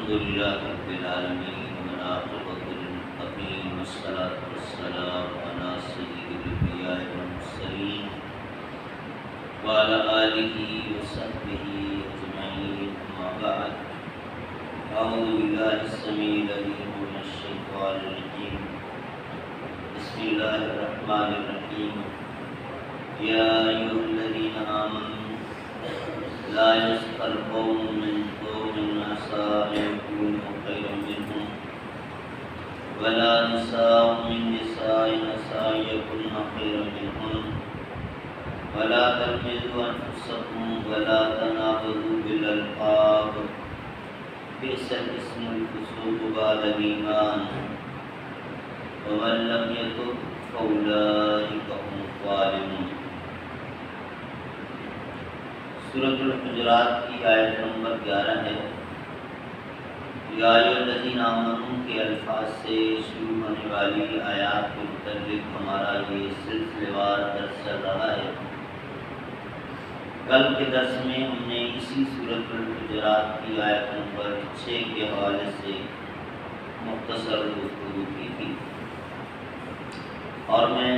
الحمد لله رب العالمين والعاقبة للمتقين والصلاة والسلام على سيد الأنبياء والمرسلين وعلى آله وصحبه أجمعين أما بعد أعوذ بالله السميع العليم من الشيطان الرجيم بسم الله الرحمن الرحيم يا أيها الذين آمنوا لا يسخر قوم من قوم عسى أن يكونوا خيرا منهم ولا نساء من نساء عسى أن يكن خيرا منهن ولا تلمزوا أنفسكم ولا تنابذوا بالألقاب بئس الاسم الفسوق بعد الإيمان ومن لم يتب فأولئك هم الظالمون۔ سورۃ الحجرات کی آیت نمبر 11 ہے۔ یا ایھا الذین آمنوا کے الفاظ سے شروع ہونے والی آیات کے متعلق ہمارا یہ سلسلہ وار درس چل رہا ہے۔ کل کے درس میں ہم نے اسی سورۃ الحجرات کی آیت نمبر 6 کے حوالے سے مختصر گفتگو کی تھی، اور میں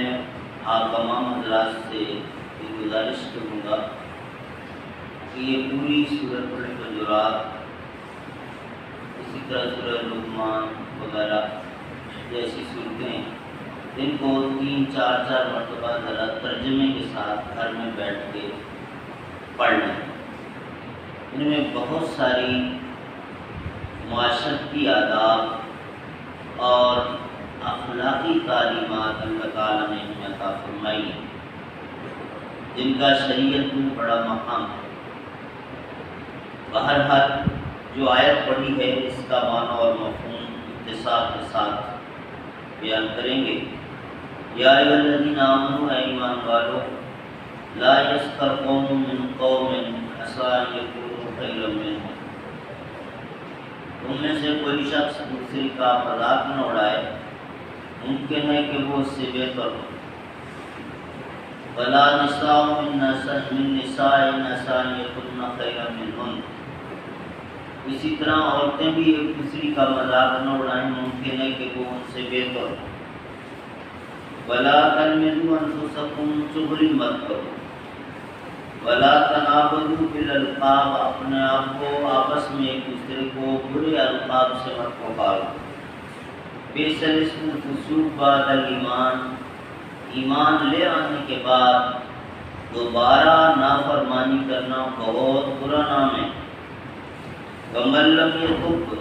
آپ تمام حضرات سے یہ گزارش کروں گا کہ یہ پوری سورۃ الحجرات، اسی طرح سورہ لقمان وغیرہ جیسی صورتیں، ان کو 3-4 مرتبہ ذرا ترجمے کے ساتھ گھر میں بیٹھ کے پڑھ لیں۔ ان میں بہت ساری معاشرتی آداب اور اخلاقی تعلیمات اللہ تعالیٰ نے ہمیں عطا فرمائی ہیں، جن کا شریعت میں بڑا مقام ہے۔ بہرحال جو آیت پڑھی ہے اس کا معنی اور مفہوم اختصار کے ساتھ بیان کریں گے۔ یا ایھا الذین آمنوا، اے ایمان والو، لا یسخر قوم من قوم عسیٰ ان یکونوا خیرا منہم، تم میں سے کوئی شخص دوسرے کا مذاق نہ اڑائے، ممکن ہے کہ وہ اس سے بہتر ہو۔ ولا نساء من نساء عسیٰ ان یکن خیرا منہن، اسی طرح عورتیں بھی ایک دوسری کا مذاق نہ اڑائیں، ممکن ہے کہ وہ ان سے بہتر ہو۔ ولا تلمزوا انفسکم، چغلی مت کرو۔ ولا تنابذوا بالالقاب، اپنے آپ کو آپس میں ایک دوسرے کو برے القاب سے مت پکارو۔ بئس الاسم الفسوق بعد الایمان، ایمان لے آنے کے بعد دوبارہ نافرمانی کرنا بہت برا نام ہے۔ ومن لم یتب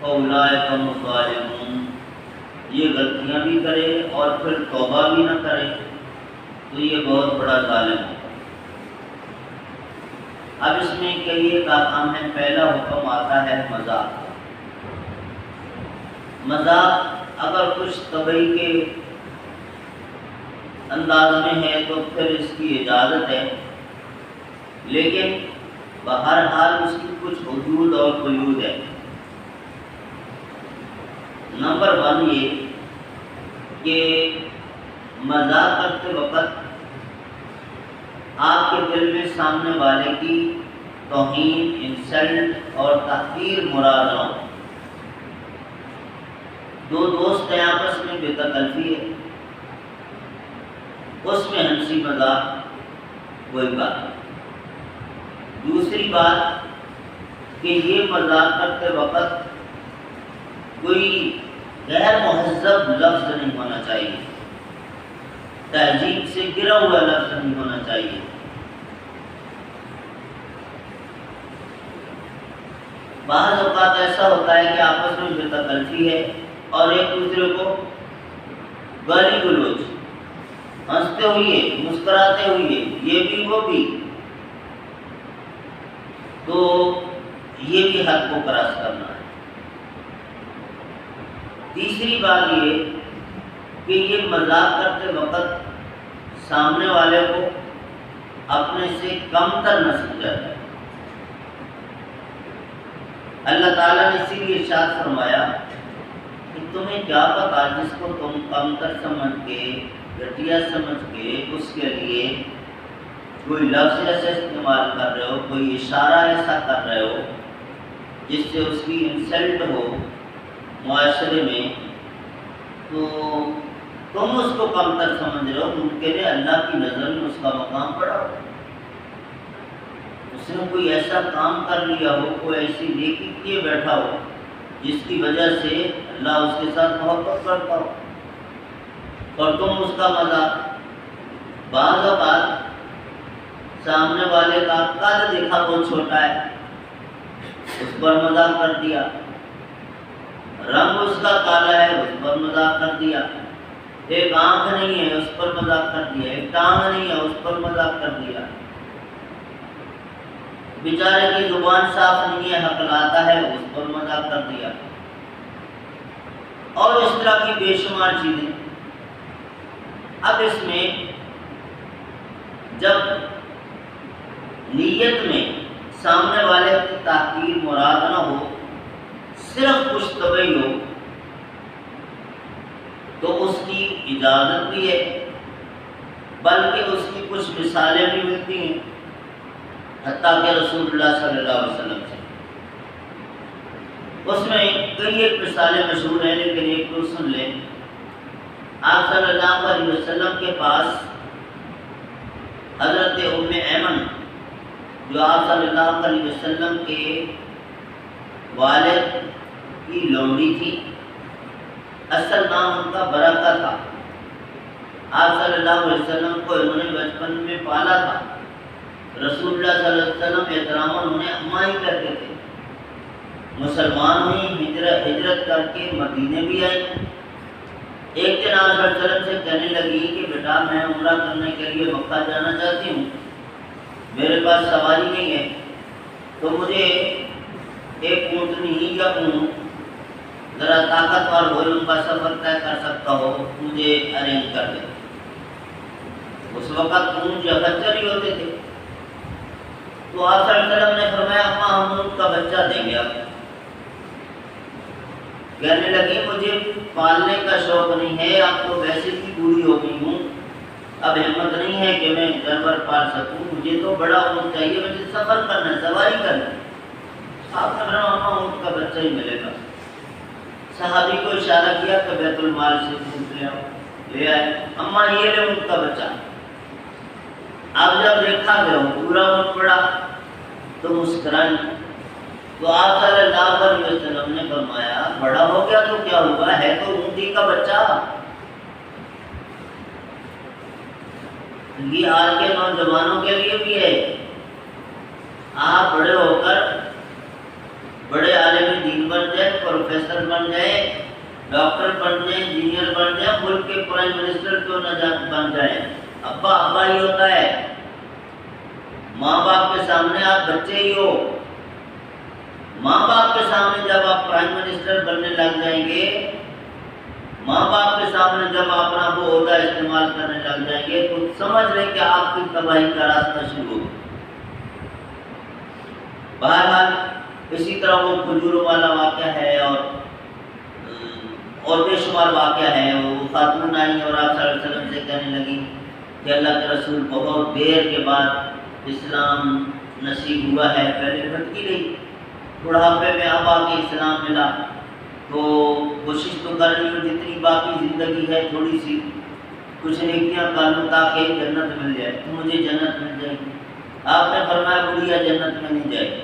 فاولئک هم الظالمون، یہ غلطیاں بھی کرے اور پھر توبہ بھی نہ کرے تو یہ بہت بڑا ظالم ہے۔ اب اس میں کئی ایک احکام ہیں۔ پہلا حکم آتا ہے مذاق۔ مذاق اگر کچھ طبعی کے انداز میں ہے تو پھر اس کی اجازت ہے، لیکن بہرحال اس کی کچھ حدود اور قیود ہے۔ نمبر 1 یہ کہ مذاق کرتے وقت آپ کے دل میں سامنے والے کی توہین، انسلٹ اور تحقیر مراد نہ ہو۔ دو دوست ہیں، آپس میں بے تکلفی ہے، اس میں ہنسی مذاق کوئی بات نہیں۔ دوسری بات کہ یہ مذاق کرتے وقت کوئی غیر مہذب لفظ نہیں ہونا چاہیے، تہذیب سے گرا ہوا لفظ نہیں ہونا چاہیے۔ بعض اوقات ایسا ہوتا ہے کہ آپس میں بے تکلفی ہے اور ایک دوسرے کو گالی گلوچ، ہنستے ہوئے مسکراتے ہوئے، یہ بھی وہ بھی، تو یہ بھی حد کو کراس کرنا ہے۔ تیسری بات یہ کہ یہ مذاق کرتے وقت سامنے والے کو اپنے سے کم تر نہ سمجھا جائے۔ اللہ تعالیٰ نے اسی لیے ارشاد فرمایا کہ تمہیں کیا پتا جس کو تم کم تر سمجھ کے، گھٹیا سمجھ کے، اس کے لیے کوئی لفظ ایسا استعمال کر رہے ہو، کوئی اشارہ ایسا کر رہے ہو جس سے اس کی انسلٹ ہو معاشرے میں، تو تم اس کو کمتر سمجھ رہے ہو، ممکن ہے اللہ کی نظر میں اس کا مقام پڑا ہو، اس نے کوئی ایسا کام کر لیا ہو، کوئی ایسی نیکی کیے بیٹھا ہو جس کی وجہ سے اللہ اس کے ساتھ محبت کرتا ہو، اور تم اس کا مذاق۔ بعض اوقات سامنے والے کا قد دیکھا بہت چھوٹا ہے، اس پر مذاق کر دیا، رنگ اس کا کالا ہے، اس پر مذاق کر دیا، ایک آنکھ نہیں ہے اس پر مذاق کر دیا، ایک ٹانگ نہیں ہے اس پر مذاق کر دیا، بیچارے کی زبان صاف نہیں ہے، ہکلاتا ہے، اس پر مذاق کر دیا، اور اس طرح کی بے شمار چیزیں۔ اب اس میں جب نیت میں سامنے والے کی تحقیر مراد نہ ہو، صرف کچھ طبعی ہو، تو اس کی اجازت بھی ہے، بلکہ اس کی کچھ مثالیں بھی ملتی ہیں، حتیٰ کہ رسول اللہ صلی اللہ علیہ وسلم سے۔ اس میں کئی ایک مثالیں مشہور ہیں، لیکن ایک تو سن لیں۔ آپ صلی اللہ علیہ وسلم کے پاس حضرت ام ایمن، جو آپ صلی اللہ علیہ وسلم کے والد کی لونڈی تھی، اصل نام ان کا برکہ تھا، آپ صلی اللہ علیہ وسلم کو انہوں نے بچپن میں پالا تھا، رسول اللہ صلی اللہ علیہ وسلم احترام انہیں اماں ہی کرتے تھے، مسلمان ہوئی، ہجرت کر کے مدینے بھی آئی۔ ایک دن آپ صلی اللہ علیہ وسلم سے کہنے لگی کہ بیٹا میں عمرہ کرنے کے لیے مکہ جانا چاہتی ہوں، میرے پاس سواری نہیں ہے، تو مجھے ایک اونٹنی یا اونٹ ذرا طاقتور ہو، لمبا سفر طے کر سکتا ہو، مجھے ارینج کر دے۔ اس وقت اونٹ یا خچر ہی ہوتے تھے، تو آپ صلی اللہ علیہ وسلم نے فرمایا اماں ہم اونٹ کا بچہ دیں گے آپ۔ کہنے لگی مجھے پالنے کا شوق نہیں ہے، اب تو ویسے بھی بوڑھی ہو گئی ہوں، اب ہمت نہیں ہے کہ میں جانور پال سکوں، مجھے تو بڑا اونٹ چاہیے، مجھے سفر کرنا ہے، سواری کرنا ہے۔ آپ نے فرمایا اماں اونٹ کا بچہ ہی ملے گا۔ صحابی کو اشارہ کیا کہ بیت المال سے اونٹ لے آؤ، لے آئے، اماں یہ لے اونٹ کا بچہ۔ اب جب دیکھا گیا پورا اونٹ پڑا تو مسکرائیں، تو آپ صلی اللہ علیہ وسلم نے فرمایا بڑا ہو گیا تو کیا ہوا، ہے تو اونٹی کا بچہ۔ یہ آج کے نوجوانوں کے لیے بھی ہے، آپ بڑے ہو کر بڑے عالم دین بن جائیں، پروفیسر بن جائیں، ڈاکٹر بن جائیں، انجینئر بن جائیں، ملک کے پرائم منسٹر کیوں نہ بن جائیں، ابا ابا ہی ہوتا ہے، ماں باپ کے سامنے آپ بچے ہی ہو۔ ماں باپ کے سامنے جب آپ پرائم منسٹر بننے لگ جائیں گے، ماں باپ کے سامنے جب اپنا وہ عہدہ استعمال کرنے لگ جائیں گے، تو سمجھ لیں کہ آپ کی تباہی کا راستہ شروع ہوگا۔ بہرحال اسی طرح وہ کھجوروں والا واقعہ ہے، اور بے شمار واقعہ ہے۔ وہ خاتون آئی اور آپ صلی اللہ علیہ وسلم سے کہنے لگی کہ اللہ کے رسول بہت دیر کے بعد اسلام نصیب ہوا ہے، پہلے بھٹکی رہی، بڑھاپے میں اب آ کے اسلام ملا، تو کوشش تو کر رہی ہوں جتنی باقی زندگی ہے تھوڑی سی کچھ نیکیاں کر لوں تاکہ جنت مل جائے، تو مجھے جنت مل جائے گی۔ آپ نے فرمایا بڑھیا جنت میں نہیں جائے گی۔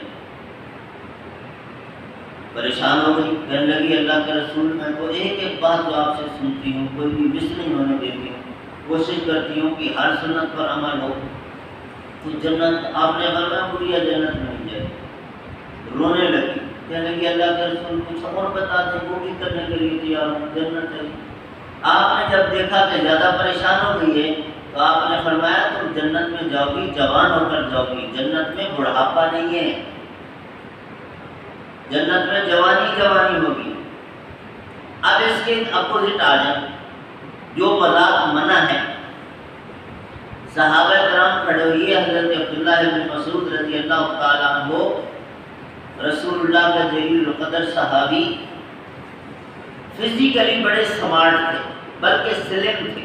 پریشان ہو گئی، کہنے لگی اللہ کے رسول میں تو ایک ایک بات جو آپ سے سنتی ہوں کوئی بھی مس نہیں ہونے دیتی ہوں، کوشش کرتی ہوں کہ ہر سنت پر عمل ہو، تو جنت آپ نے فرمایا بڑھیا جنت میں نہیں جائے گی۔ رونے لگی، کہنے لگی اللہ کے رسول کچھ اور بتا دیں، وہ بھی کرنے کے لیے تیار ہوں، جنت چاہیے۔ آپ نے جب دیکھا کہ زیادہ پریشان ہو گئی ہے تو آپ نے فرمایا تم جنت میں جاؤ گی جوان ہو کر جاؤ گی، جنت میں بڑھاپا نہیں ہے، جنت میں جوانی ہوگی۔ اب اس کے اپوزٹ آ جائیں، جو مذاق منع ہے۔ صحابہ کرام کھڑے ہوئے، حضرت عبداللہ بن مسعود رضی اللہ تعالیٰ عنہ رسول اللہ کا جلیل القدر صحابی، فزیکلی بڑے سمارٹ تھے، بلکہ سلم تھے،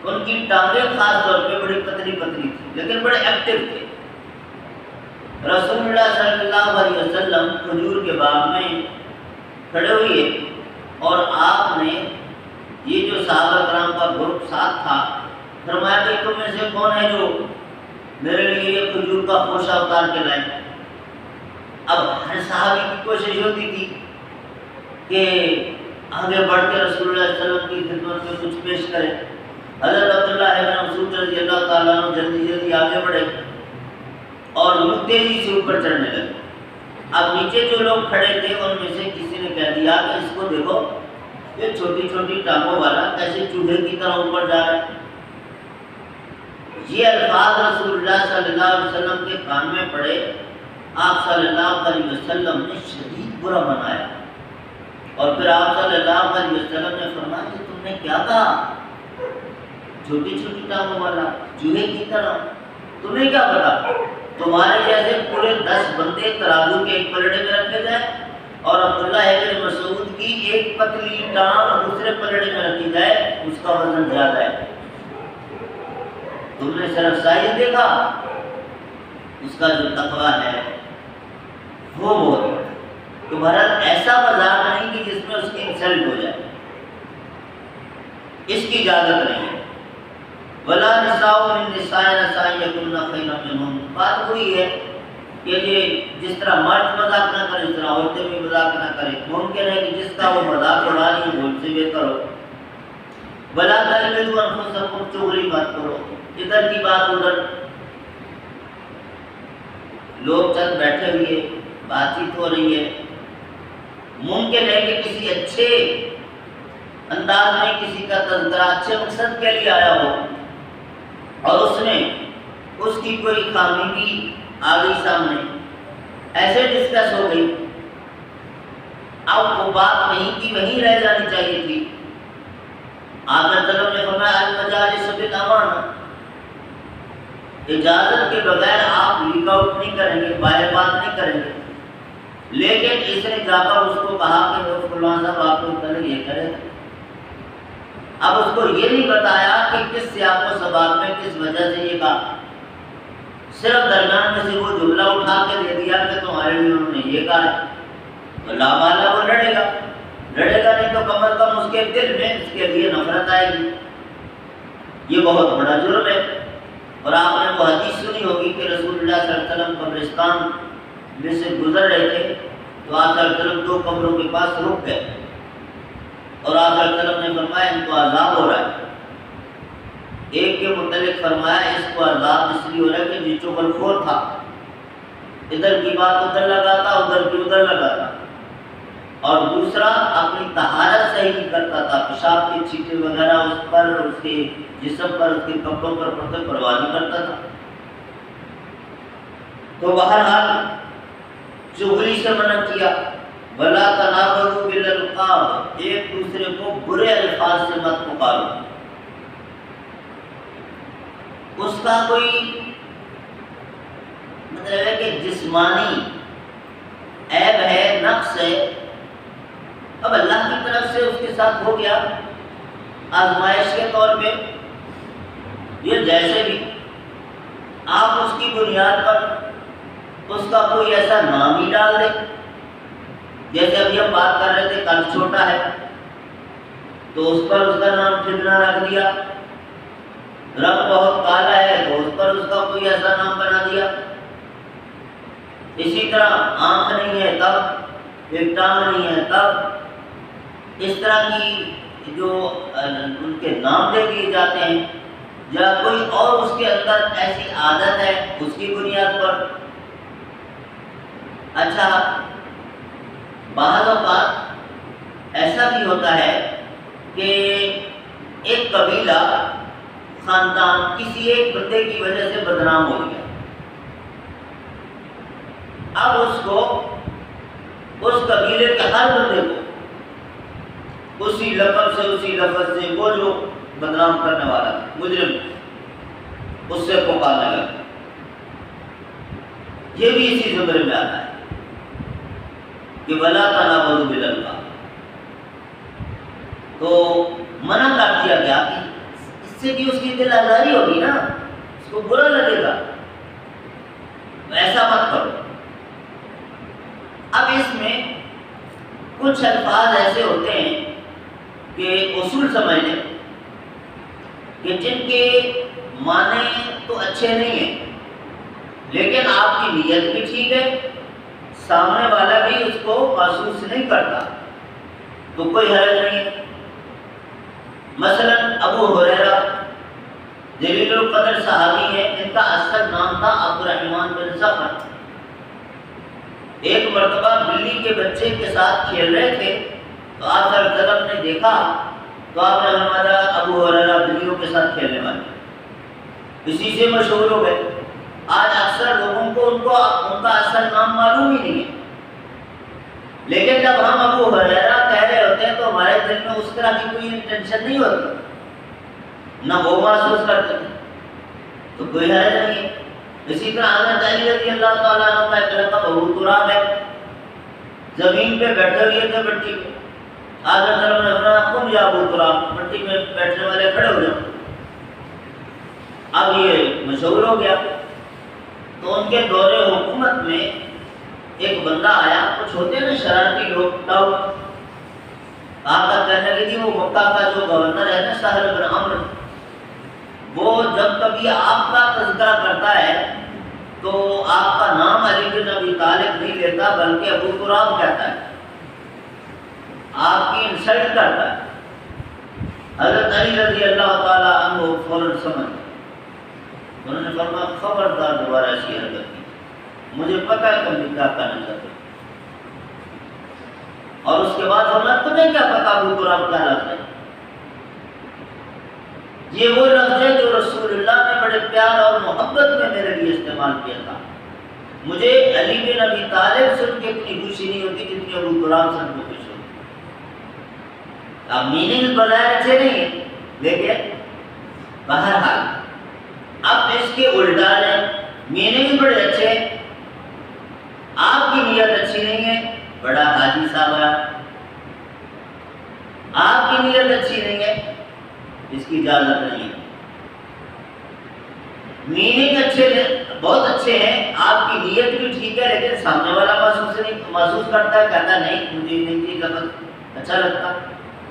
ان کی ٹانگیں خاص طور پہ بڑی پتلی پتلی تھی، لیکن بڑے ایکٹیو تھے۔ رسول اللہ صلی اللہ علیہ وسلم وسلم کھجور کے باغ میں کھڑے ہوئے اور آپ نے یہ جو صحابہ کرام کا گروپ ساتھ تھا فرمایا کہ تم میں سے کون ہے جو میرے لیے یہ کھجور کا خوشہ اتار کے لائے؟ اب ہر صحابی کی کوشش ہوتی تھی کہ آگے بڑھ کے رسول اللہ صلی اللہ علیہ وسلم کی خدمت میں کچھ پیش کرے۔ حضرت عبداللہ ابن مسعود رضی اللہ تعالیٰ عنہ جلدی جلدی آگے بڑھے اور تیزی سے اوپر چڑھنے لگے۔ اب نیچے جو لوگ کھڑے تھے ان میں سے کسی نے کہہ دیا کہ اس کو دیکھو یہ چھوٹی چھوٹی ٹانگوں والا کیسے چوہے کی طرح اوپر جا رہا ہے۔ یہ الفاظ رسول اللہ صلی اللہ علیہ وسلم کے کان میں پڑے، آپ صلی اللہ علیہ وسلم نے شدید برا منایا اور پھر آپ صلی اللہ علیہ وسلم نے فرمایا کہ تم نے کیا کہا؟ چھوٹی چھوٹی ٹانگوں والا چوہے کی طرح، تمہیں کیا پتا؟ تمہارے جیسے پورے 10 بندے ترازو کے ایک پلڑے میں رکھے جائیں اور عبداللہ ابن مسعود کی ایک پتلی ٹانگ دوسرے پلڑے میں رکھی جائے، اس کا وزن زیادہ ہے۔ تم نے صرف سائز دیکھا، اس کا جو تقویٰ ہے وہ بہت ہے۔ تو بہرحال ایسا مذاق نہیں کہ جس میں اس کی انسلٹ ہو جائے، اس کی اجازت نہیں ہے۔ ولا نساء من نساء نساء یکن خیرا منہن، بات وہی ہے کہ یہ جس طرح مرد مذاق نہ کرے اس طرح عورتیں بھی مذاق نہ کریں۔ ممکن ہے کہ جس کا وہ مذاق اڑا رہی ہے وہ ان سے بہتر ہو۔ ولا تلمزوا انفسکم، چغلی مت کرو، ادھر کی بات ادھر۔ لوگ چند بیٹھے ہوئے بات چیت ہو رہی ہے، ممکن ہے کہ کسی اچھے انداز میں کسی کا تذکرہ اچھے مقصد کے لیے آیا ہو اور اس نے اس کی کوئی خامی بھی آ گئی سامنے، ایسے ڈسکس ہو گئی، اب وہ بات وہیں کی وہیں رہ جانی چاہیے تھی۔ آپ نے فرمایا المجالس بالامان، اجازت کے بغیر آپ لیک آؤٹ نہیں کریں گے، باہر بات نہیں کریں گے۔ لیکن اس نے جا کر اس کو کہا کہ وہ فلاں صاحب آپ کو پہلے یہ کرے، اب اس کو یہ نہیں بتایا کہ کس سیاق و سباق میں کس وجہ سے یہ کہا، صرف درمیان میں سے وہ جملہ اٹھا کے دے دیا کہ تمہارے لیے انہوں نے یہ کہا ہے، تو لا والا وہ لڑے گا نہیں تو کم از کم اس کے دل میں اس کے لیے نفرت آئے گی۔ یہ بہت بڑا جرم ہے۔ اور آپ نے وہ حدیث سنی ہوگی کہ رسول اللہ صلی اللہ علیہ وسلم قبرستان میں سے گزر رہے تھے تو آپ صلی اللہ علیہ وسلم 2 قبروں کے پاس رک گئے اور آپ صلی اللہ علیہ وسلم نے فرمایا ان کو عذاب ہو رہا ہے۔ ایک کے متعلق فرمایا اس کو عذاب اس لیے ہو رہا ہے کہ یہ چغل خور تھا، ادھر کی بات ادھر لگاتا ادھر کی ادھر لگاتا، اور دوسرا اپنی طہارت صحیح نہیں کرتا تھا، پیشاب کے چھینٹے وغیرہ اس پر، اس کے جسم پر، اس کے کپڑوں پر پڑتے پرواہ نہیں کرتا تھا۔ تو بہرحال چغلی سے منع کیا، ولا تنابزوا بالالقاب، ایک دوسرے کو برے الفاظ سے مت پکارو۔ اس کا کوئی مطلب ہے کہ جسمانی عیب ہے، نقص ہے، اب اللہ کی طرف سے اس کے ساتھ ہو گیا آزمائش کے طور پہ، یہ جیسے بھی آپ اس کی بنیاد پر اس کا کوئی ایسا نام ہی ڈال دیں، جیسے ابھی ہم بات کر رہے تھے کل چھوٹا ہے تو اس پر اس کا نام ٹھنڈا رکھ دیا، رنگ بہت کالا ہے تو اس پر اس کا کوئی ایسا نام بنا دیا۔ اسی طرح آنکھ نہیں ہے تب، ایک ٹانگ نہیں ہے تب، اس طرح کی جو ان کے نام دے دیے جاتے ہیں، یا کوئی اور اس کے اندر ایسی عادت ہے اس کی بنیاد پر۔ اچھا، بعض اوقات ایسا بھی ہوتا ہے کہ ایک قبیلہ، خاندان کسی ایک بندے کی وجہ سے بدنام ہو گیا، اب اس کو اس قبیلے کے ہر بندے کو اسی لقب سے، اسی لفظ سے، وہ جو بدنام کرنے والا مجرم اس سے پکارنے لگا۔ یہ بھی اسی زمرے میں آتا ہے کہ ولا تنابزوا بالالقاب، تو منع کر دیا گیا کہ اس سے بھی اس کی دل آزاری ہوگی نا، اس کو برا لگے گا، ایسا مت کرو۔ اب اس میں کچھ الفاظ ایسے ہوتے ہیں کہ اصول سمجھ لیں کہ جن کے معنی تو اچھے نہیں ہیں، لیکن آپ کی نیت بھی ٹھیک ہے، سامنے والا بھی اس کو محسوس نہیں کرتا تو کوئی حرج نہیں ہے۔ مثلا ابو ہریرہ جلیل القدر صحابی ہے، ان کا اصل نام تھا عبد الرحمن بن صخر۔ ایک مرتبہ بلی کے بچے کے ساتھ کھیل رہے تھے تو آپ صلی اللہ علیہ وسلم نے دیکھا تو آپ نے فرمایا ابو ہریرہ بلیوں کے ساتھ کھیلنے والے، اسی سے مشہور ہو گئے۔ آج اکثر لوگوں کو ان کا اصل نام معلوم ہی نہیں ہے، لیکن جب ہم ابو ہریرہ کہہ رہے ہوتے ہیں تو ہمارے دل میں اس طرح کی کوئی انٹینشن نہیں ہوتی، نہ وہ محسوس کرتے ہیں تو کوئی حرج نہیں ہے۔ اسی طرح حضرت علی رضی اللہ تعالیٰ عنہ کا ایک لقب ابو تراب ہے، زمین پہ بیٹھے ہوئے تھے مٹی پہ، حضرت علی نے فرمایا قم یا ابو تراب، مٹی میں بیٹھنے والے کھڑے ہو جاؤ۔ اب یہ مشہور ہو گیا تو ان کے دور حکومت میں ایک بندہ آیا، کچھ ہوتے ہیں نا شرارتی لوگ، آپ کا کہنے لگی تھی وہ مکہ کا جو گورنر ہے نا سہل بن عمرو، وہ جب کبھی آپ کا تذکرہ کرتا ہے تو آپ کا نام علی بن ابی طالب نہیں لیتا بلکہ ابو تراب کہتا ہے، آپ کی انسلٹ کرتا ہے۔ حضرت علی رضی اللہ تعالیٰ عنہ فوراً سمجھ، انہوں نے فرمایا خبردار دوبارہ ایسی حرکت کی، مجھے پتہ ہے تم کیا کرنا چاہتے ہو۔ اور اس کے بعد فرمایا تمہیں کیا پتا ابو تراب کیا لفظ ہے؟ یہ وہ لفظ ہے جو رسول اللہ نے بڑے پیار اور محبت میں میرے لیے استعمال کیا تھا، مجھے علی بن ابی طالب سن کے اتنی خوشی نہیں ہوتی جتنی ابو تراب سن کے خوشی ہوتی۔ اب میننگ بظاہر اچھے نہیں ہیں، لیکن بہرحال اب اس کے الٹا ہے، میننگ بڑے اچھے ہیں، آپ کی نیت اچھی نہیں ہے، بڑا حاجی صاحب ہے، آپ کی نیت اچھی نہیں ہے، اس کی اجازت نہیں ہے۔ میننگ بہت اچھے ہیں، آپ کی نیت بھی ٹھیک ہے، لیکن سامنے والا محسوس کرتا ہے، کہتا ہے نہیں مجھے نہیں لفظ اچھا لگتا،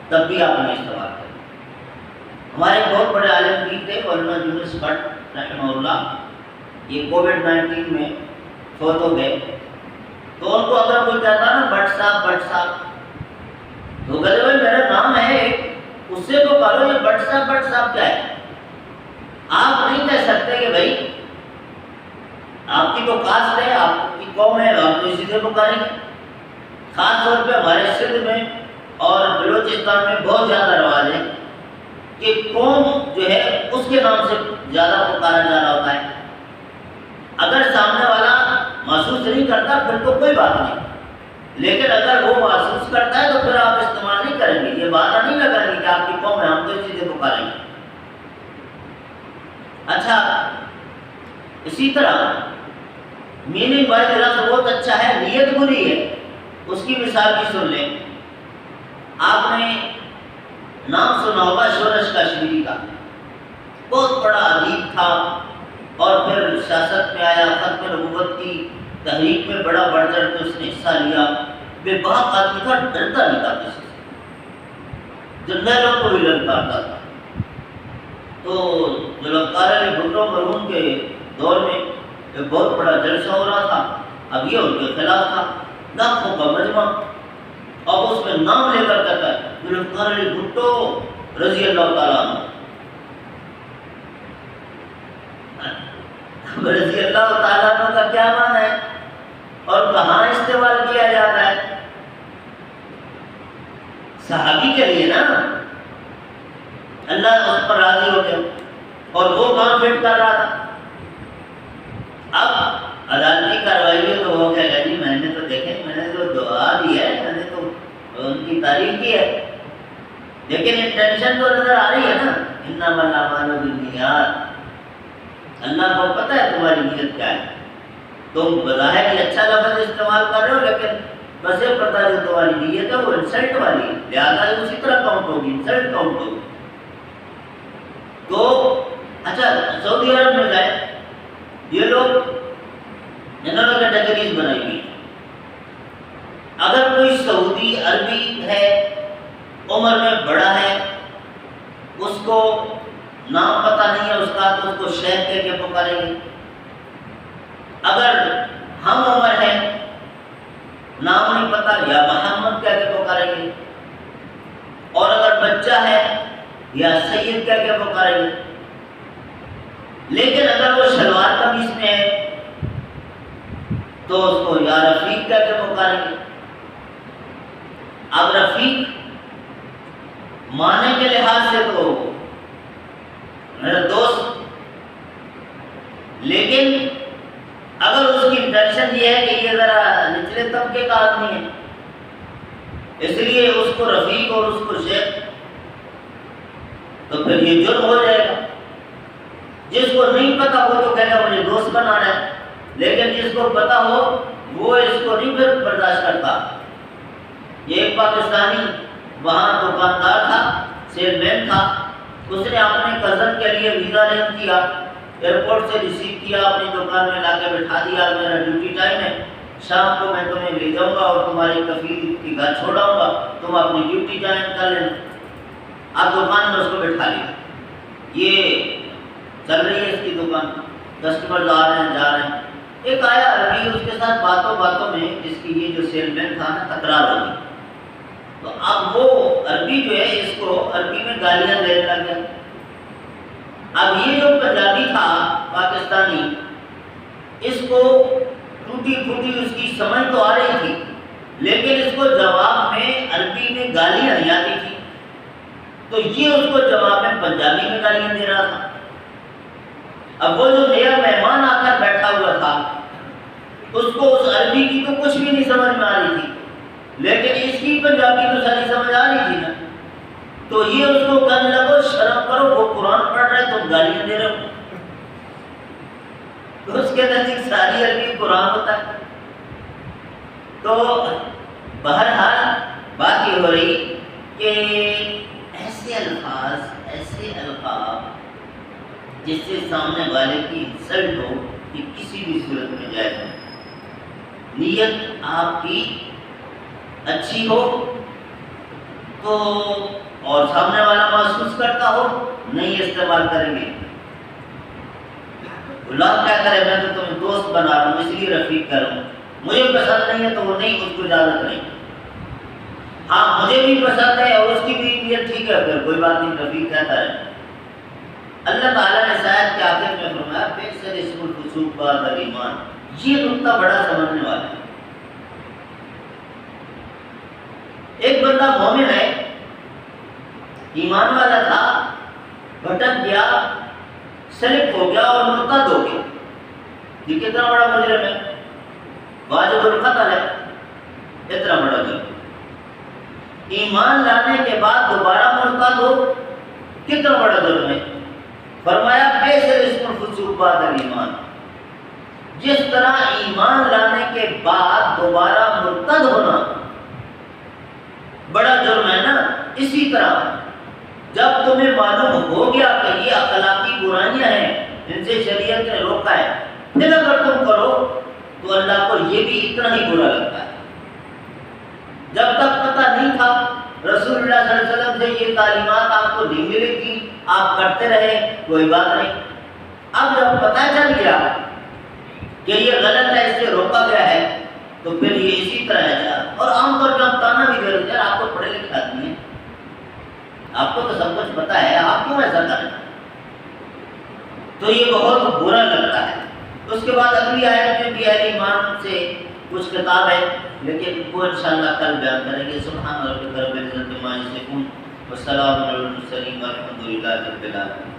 تب بھی آپ نے استعمال کیا۔ ہمارے بہت بڑے عالم دین تھے مولانا یونس بٹ رحمہ اللہ، یہ کووڈ-19 میں فوت ہو گئے، تو ان کو اگر کوئی کہتا نا بٹ صاحب تو کہتے بھائی میرا نام ہے اس سے تو کرو، یہ بٹ صاحب کیا ہے؟ آپ نہیں کہہ سکتے کہ بھائی آپ کی تو کاسٹ ہے، آپ کی قوم ہے، آپ تو اسی سے پکاریں گے۔ خاص طور پہ ہمارے سندھ میں اور بلوچستان میں بہت زیادہ رواج ہے کہ قوم جو ہے اس کے نام سے زیادہ پکارا جا رہا ہوتا ہے۔ اگر سامنے والا محسوس نہیں کرتا پھر تو کوئی بات نہیں، لیکن اگر وہ محسوس کرتا ہے تو پھر آپ استعمال نہیں کریں گے، یہ بات نہیں لگائیں گے کہ آپ کی قوم ہے ہم تو اسی سے پکاریں گے۔ اچھا، اسی طرح میننگ وائز لفظ بہت اچھا ہے، نیت بری ہے، اس کی مثال بھی سن لیں۔ آپ نے نام سنا ہوگا شورش کشمیری کا، بہت بڑا ادیب تھا اور پھر سیاست میں آیا، ختم نبوت کی تحریک میں بڑا بڑھ چڑھ کے اس نے حصہ لیا، بے باک آدمی تھا، ڈرتا نہیں تھا کسی سے، جرنیلوں کو بھی للکارتا تھا۔ تو ذوالفقار علی بھٹو مرحوم کے دور میں ایک بہت بڑا جلسہ ہو رہا تھا، اب یہ ان کے خلاف تھا، لاکھوں کا مجمع، اور اس میں نام لے کر کہتا ہے ذوالفقار علی بھٹو رضی اللہ تعالیٰ عنہ۔ رضی اللہ تعالیٰ عنہ کا کیا معنی ہے اور کہاں استعمال کیا جاتا ہے؟ صحابی کے لیے نا، اللہ اس پر راضی ہو گیا اور وہ کام فٹ کر رہا تھا۔ اب عدالتی کارروائی ہے تو وہ کہے گا جی میں نے تو دیکھے، میں نے تو دعا دی ہے، میں نے تو ان کی تعریف کی ہے، لیکن انٹینشن تو نظر آ رہی ہے نا، انما الاعمال بالنیات، اللہ کو پتہ ہے تمہاری نیت کیا ہے، تم بظاہر ہی اچھا لفظ استعمال کر رہے ہو لیکن بس یہ پتہ جو تمہاری نیت ہے وہ انسلٹ والی ہے، لہٰذا اسی طرح کاؤنٹ ہوگی، انسلٹ کاؤنٹ ہوگی۔ تو اچھا سعودی عرب میں گئے، یہ لوگ انہوں نے کیٹیگریز بنائی ہوئی، اگر کوئی سعودی عربی ہے، عمر میں بڑا ہے، اس کو نام پتہ نہیں ہے اس کا، تو اس کو شیخ کہہ کے پکاریں گے۔ اگر ہم عمر ہے، نام نہیں پتہ، یا محمد کہہ کے پکاریں گے، اور اگر بچہ ہے یا سید کہہ کے پکاریں گے۔ لیکن اگر وہ شلوار قمیص میں ہے تو اس کو یا رفیق کہہ کے پکاریں گے۔ اب رفیق معنی کے لحاظ سے تو میرا دوست، لیکن اگر اس کی انٹینشن یہ ہے کہ یہ ذرا نچلے طبقے کا آدمی ہے، اس لیے اس کو رفیق اور اس کو شیخ، تو پھر یہ جرم ہو جائے گا۔ جس کو نہیں پتا وہ تو کہے گا مجھے دوست بنا رہا ہے، لیکن جس کو پتا ہو وہ اس کو نہیں پھر برداشت کرتا۔ یہ ایک پاکستانی وہاں دکاندار تھا، سیل مین تھا، اس نے اپنے کزن کے لیے ویزا ارینج کیا، ایئرپورٹ سے ریسیو کیا، اپنی دکان میں لا کے بٹھا دیا، میرا ڈیوٹی ٹائم ہے، شام کو میں تمہیں لے جاؤں گا اور تمہاری کفیل کی گھر چھوڑاؤں گا، تم اپنی ڈیوٹی جوائن کر لینا۔ اب دکان میں اس کو بٹھا لیا، یہ چل رہی ہے اس کی دکان، کسٹمر آ رہے ہیں جا رہے ہیں۔ ایک آیا عربی، اس کے ساتھ باتوں باتوں میں اس کی یہ جو سیل مین تھا نا تکرار ہو گئی، تو اب وہ عربی جو ہے اس کو عربی میں گالیاں دینے لگ گیا۔ اب یہ جو پنجابی تھا پاکستانی، اس کو ٹوٹی پھوٹی اس کی سمجھ تو آ رہی تھی، لیکن اس کو جواب میں عربی میں گالیاں نہیں آتی تھی، تو یہ اس کو جواب میں پنجابی میں گالیاں دے رہا تھا۔ اب وہ جو نیا مہمان آ کر بیٹھا ہوا تھا، اس کو اس عربی کی تو کچھ بھی نہیں سمجھ میں آ رہی تھی، لیکن اس کی پنجابی تو ساری سمجھ آ رہی تھی نا، تو یہ اس کو کہنے لگو شرم کرو، وہ قرآن پڑھ رہے تم گالیاں دے رہے ہو۔ تو اس کے نزدیک ساری عربی قرآن ہوتا ہے۔ تو بہرحال بات یہ ہو رہی کہ ایسے الفاظ جس سے سامنے والے کی انسلٹ ہو، کہ کسی بھی صورت میں جائز نہیں۔ نیت آپ کی اچھی ہو تو اور سامنے والا محسوس کرتا ہو، نہیں استعمال کریں گے۔ اللہ کیا کرے، میں تو تمہیں دوست بنا رہا ہوں، اس لیے رفیق کر رہا ہوں، مجھے پسند نہیں ہے تو وہ نہیں، اس کو اجازت نہیں۔ ہاں مجھے بھی پسند ہے اور اس کی بھی نیت ٹھیک ہے، پھر کوئی بات نہیں، رفیق کہتا ہے۔ اللہ تعالیٰ نے شاید کے آخر میں فرمایا بئس الاسم الفسوق بعد الایمان، یہ نقطہ بڑا سمجھنے والا ہے۔ ایک بندہ مومن ہے، ایمان والا تھا، بھٹک گیا، سلپ ہو گیا اور مرتد ہو گیا، یہ کتنا بڑا مجرم ہے، واجب القتل ہے، اتنا بڑا جرم۔ ایمان لانے کے بعد دوبارہ مرتد ہو، کتنا بڑا جرم ہے۔ فرمایا بئس الاسم الفسوق بعد الایمان، جس طرح ایمان لانے کے بعد دوبارہ مرتد ہونا بڑا جرم ہے نا، اسی طرح جب تمہیں معلوم ہو گیا کہ یہ اخلاقی برائیاں ہیں، ان سے شریعت نے روکا ہے، پھر اگر تم کرو تو اللہ کو یہ بھی اتنا ہی برا لگتا ہے۔ جب تک پتہ نہیں تھا، رسول اللہ صلی اللہ علیہ وسلم سے یہ تعلیمات آپ کو نہیں ملی تھی، آپ کرتے رہے، کوئی بات نہیں۔ اب جب پتہ چل گیا کہ یہ غلط ہے، اس سے روکا گیا ہے، تو پھر یہ اسی طرح ہے۔ اور عام طور پہ ہم تانا بھی دے رہے ہیں، آپ کو پڑھے لکھے آدمی ہیں، آپ کو تو سب کچھ پتا ہے، آپ کیوں ایسا کریں؟ تو یہ بہت برا لگتا ہے۔ اس کے بعد اگلی آیت میں بھی اہل ایمان سے کچھ کتاب ہے، لیکن وہ انشاءاللہ کل بیان کریں گے۔ سبحان ربک رب العزت عما یصفون وسلام علی المرسلین والحمد للہ رب العالمین۔